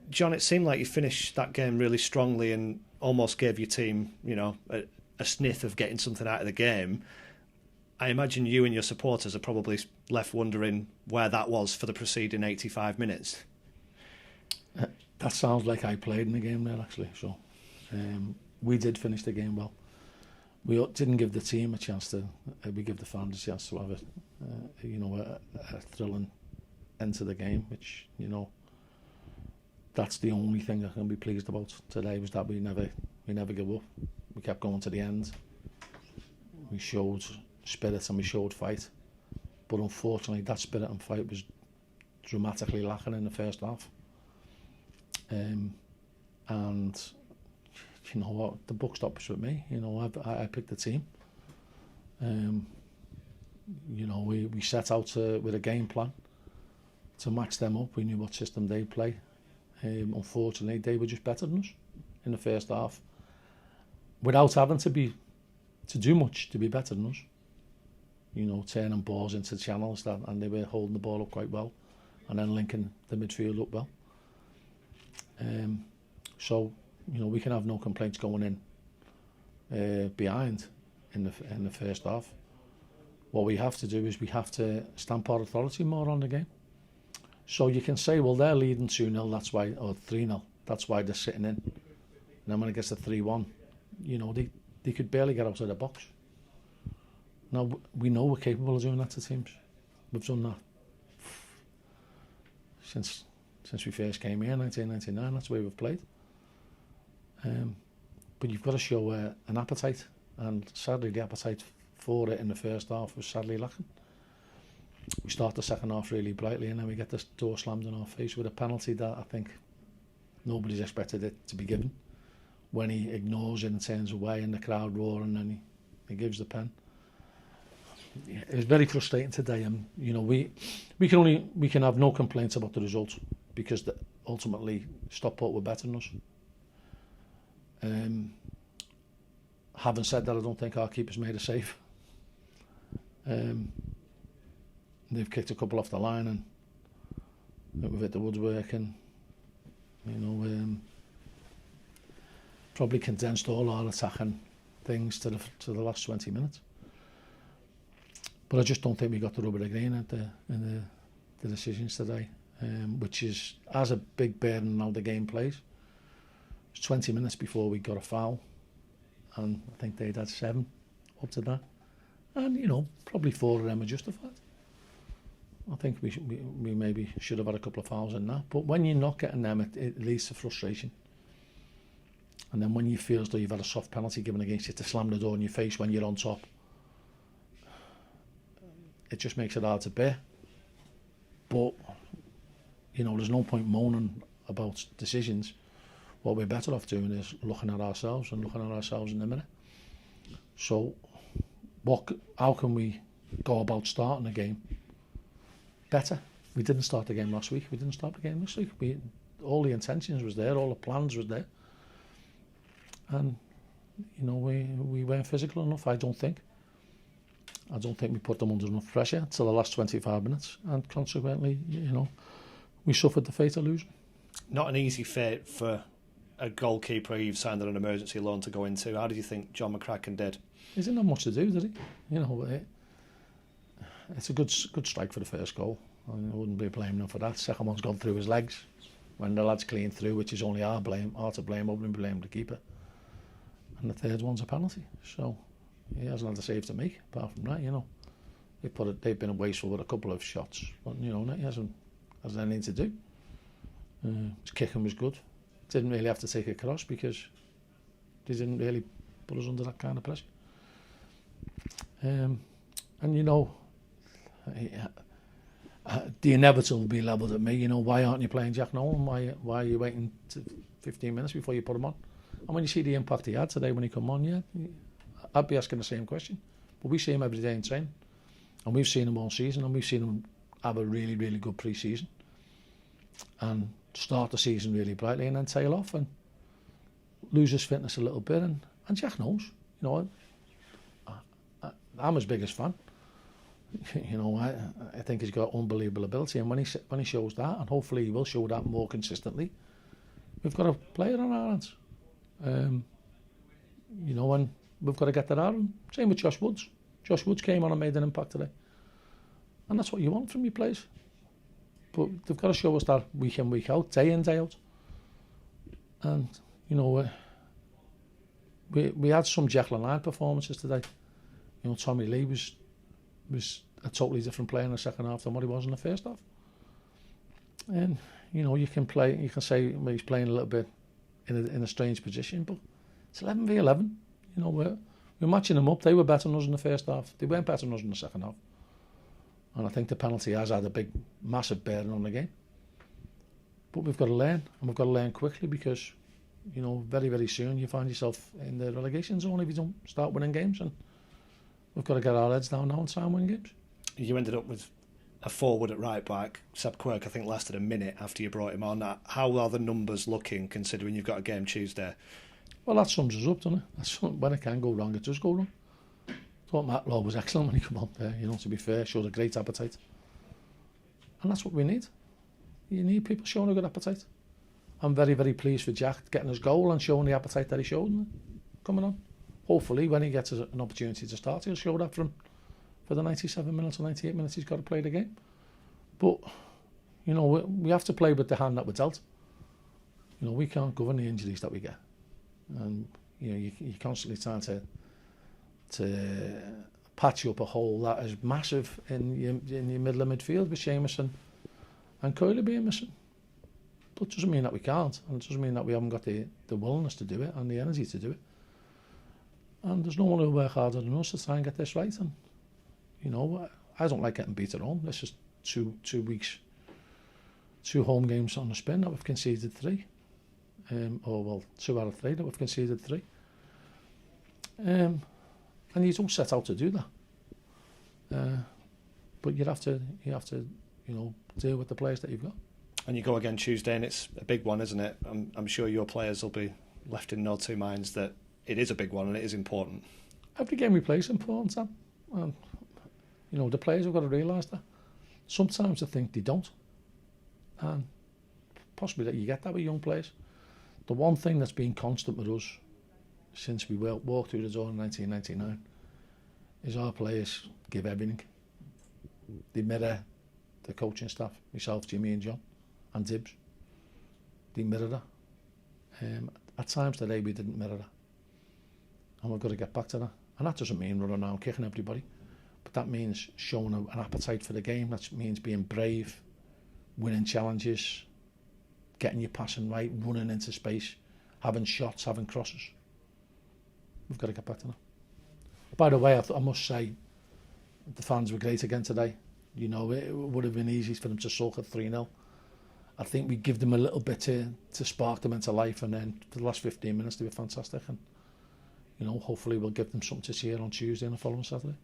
John, it seemed like you finished that game really strongly and almost gave your team, a sniff of getting something out of the game. I imagine you and your supporters are probably left wondering where that was for the preceding 85 minutes. That sounds like I played in the game there, actually. So we did finish the game well. We didn't give the team a chance to. We give the fans a chance to have a thrilling end to the game, which that's the only thing I can be pleased about today, was that we never give up. We kept going to the end. We showed spirit and we showed fight, but unfortunately that spirit and fight was dramatically lacking in the first half. And you know what, the buck stops with me. I picked the team. We set out with a game plan to match them up. We knew what system they play. Unfortunately, they were just better than us in the first half, without having to do much to be better than us. Turning balls into channels and they were holding the ball up quite well, and then linking the midfield up well. So we can have no complaints going in behind in the first half. What we have to do is we have to stamp our authority more on the game. So you can say, well, they're leading 2-0, that's why, or 3-0, that's why they're sitting in. And then when it gets to 3-1, they could barely get out of the box. Now, we know we're capable of doing that to teams. We've done that since we first came here in 1999. That's the way we've played. But you've got to show an appetite, and sadly the appetite for it in the first half was sadly lacking. We start the second half really brightly, and then we get this door slammed in our face with a penalty that I think nobody's expected it to be given. When he ignores it and turns away and the crowd roar, and then he gives the pen. It was very frustrating today, and we can have no complaints about the result, because ultimately Stockport were better than us. Having said that, I don't think our keeper's made a save. They've kicked a couple off the line, and we've hit the woodwork, and probably condensed all our attacking things to the last 20 minutes. But I just don't think we got the rubber of the green in the decisions today, which has a big bearing on how the game plays. It was 20 minutes before we got a foul, and I think they'd had 7 up to that, and probably 4 of them are justified. I think we maybe should have had a couple of fouls in that, but when you're not getting them, it leads to frustration. And then when you feel as though you've had a soft penalty given against you to slam the door in your face when you're on top, it just makes it hard to bear. But there's no point moaning about decisions. What we're better off doing is looking at ourselves and looking at ourselves in the mirror. So how can we go about starting the game better? We didn't start the game last week. We didn't start the game this week. All the intentions was there, all the plans was there, and we weren't physical enough. I don't think we put them under enough pressure till the last 25 minutes, and consequently, we suffered the fate of losing. Not an easy fate for a goalkeeper you've signed on an emergency loan to go into. How did you think John McCracken did? He didn't have much to do, did he? It's a good strike for the first goal. I wouldn't be blaming him for that. Second one's gone through his legs when the lad's clean through, which is only our to blame. I wouldn't blame the keeper. And the third one's a penalty. So he hasn't had a save to make. Apart from that, they've been wasteful with a couple of shots, but he hasn't anything to do. His kicking was good. Didn't really have to take a cross because they didn't really put us under that kind of pressure. The inevitable will be levelled at me. Why aren't you playing Jack Nolan? Why are you waiting 15 minutes before you put him on? And when you see the impact he had today when he come on, I'd be asking the same question. But we see him every day in training, and we've seen him all season, and we've seen him have a really, really good pre-season and start the season really brightly, and then tail off and lose his fitness a little bit. And Jack knows. I'm his biggest fan. I think he's got unbelievable ability, and when he shows that, and hopefully he will show that more consistently, we've got a player on our hands. You know, and we've got to get that out of them. Same with Josh Woods. Josh Woods came on and made an impact today. And that's what you want from your players. But they've got to show us that week in, week out, day in, day out. And, you know, we had some Jekyll and Hyde performances today. You know, Tommy Lee was a totally different player in the second half than what he was in the first half. And, you know, you can say well, he's playing a little bit in a strange position, but it's 11v11. You know, we're matching them up. They were better than us in the first half. They weren't better than us in the second half. And I think the penalty has had a massive bearing on the game. But we've got to learn, and we've got to learn quickly because, you know, very, very soon you find yourself in the relegation zone if you don't start winning games. And we've got to get our heads down now and try and win games. You ended up with a forward at right back. Seb Quirk, I think, lasted a minute after you brought him on. How are the numbers looking, considering you've got a game Tuesday? Well, that sums us up, doesn't it? When it can go wrong, it does go wrong. I thought Matt Law was excellent when he came up there, you know, to be fair, showed a great appetite. And that's what we need. You need people showing a good appetite. I'm very, very pleased with Jack getting his goal and showing the appetite that he showed and coming on. Hopefully, when he gets an opportunity to start, he'll show that for the 97 minutes or 98 minutes he's got to play the game. But, you know, we have to play with the hand that we're dealt. You know, we can't govern the injuries that we get. And, you know, you're constantly trying to patch up a hole that is massive in your middle of midfield with Seamus and Coley being missing. But it doesn't mean that we can't, and it doesn't mean that we haven't got the willingness to do it and the energy to do it. And there's no one who'll work harder than us to try and get this right. And, you know, I don't like getting beat at home. This is two weeks, 2 home games on the spin that we've conceded 3. 2 out of 3 that we've conceded 3. And you don't set out to do that. But you have to, you know, deal with the players that you've got. And you go again Tuesday, and it's a big one, isn't it? I'm sure your players will be left in no two minds that it is a big one and it is important. Every game we play is important, Sam. You know, the players have got to realise that. Sometimes I think they don't. And possibly that you get that with young players. The one thing that's been constant with us since we walked through the door in 1999 is our players give everything. They mirror the coaching staff, myself, Jimmy and John, and Dibbs. They mirror that. At times today we didn't mirror that. And we've got to get back to that. And that doesn't mean running around kicking everybody, but that means showing an appetite for the game. That means being brave, winning challenges, getting your passing right, running into space, having shots, having crosses. We've got to get back to that. By the way, I must say, the fans were great again today. You know, it would have been easy for them to sulk at 3-0. I think we give them a little bit to spark them into life, and then for the last 15 minutes they were fantastic. And, you know, hopefully we'll give them something to cheer on Tuesday and the following Saturday.